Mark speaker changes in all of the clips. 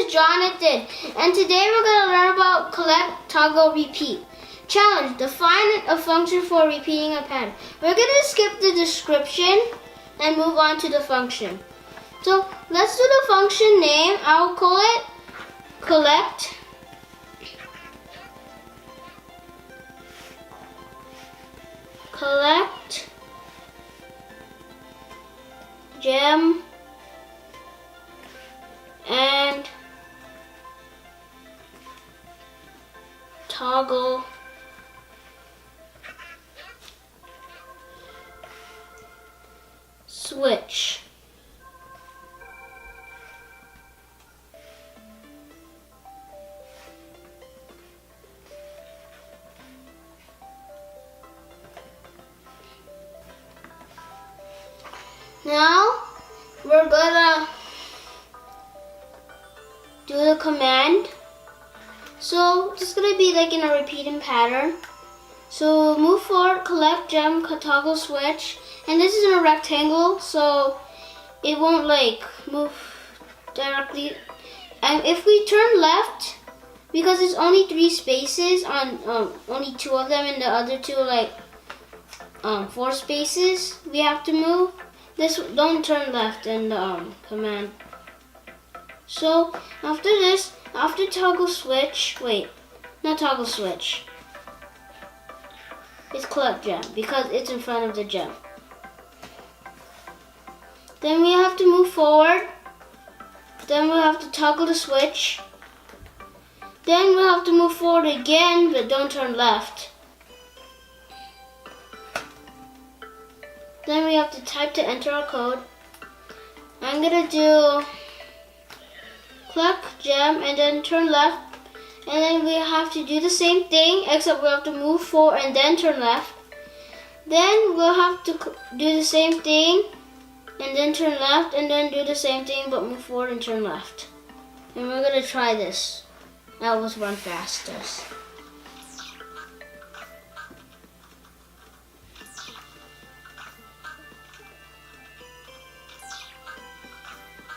Speaker 1: is Jonathan, and today we're going to learn about collect, toggle, repeat. Challenge: define a function for repeating a pattern. We're going to skip the description and move on to the function. So let's do the function name. I'll call it collect gem and toggle switch. Now we're gonna do the command. So it's gonna be like in a repeating pattern. So move forward, collect gem, toggle switch, and this is in a rectangle, so it won't like move directly. And if we turn left, because it's only 3 spaces on only 2 of them, and the other 2 like 4 spaces, we have to move. This don't turn left in the command. So after this, after toggle switch, not toggle switch. It's collect gem because it's in front of the gem. Then we have to move forward. Then we'll have to toggle the switch. Then we'll have to move forward again, but don't turn left. Then we have to type to enter our code. I'm gonna do collect gem and then turn left. And then we have to do the same thing, except we have to move forward and then turn left. Then we'll have to do the same thing and then turn left, and then do the same thing but move forward and turn left. And we're gonna try this. Now let's run fastest.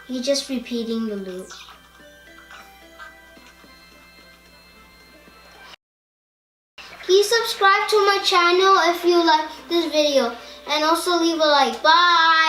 Speaker 1: He's just repeating the loop. Please subscribe to my channel if you like this video, and also leave a like. Bye!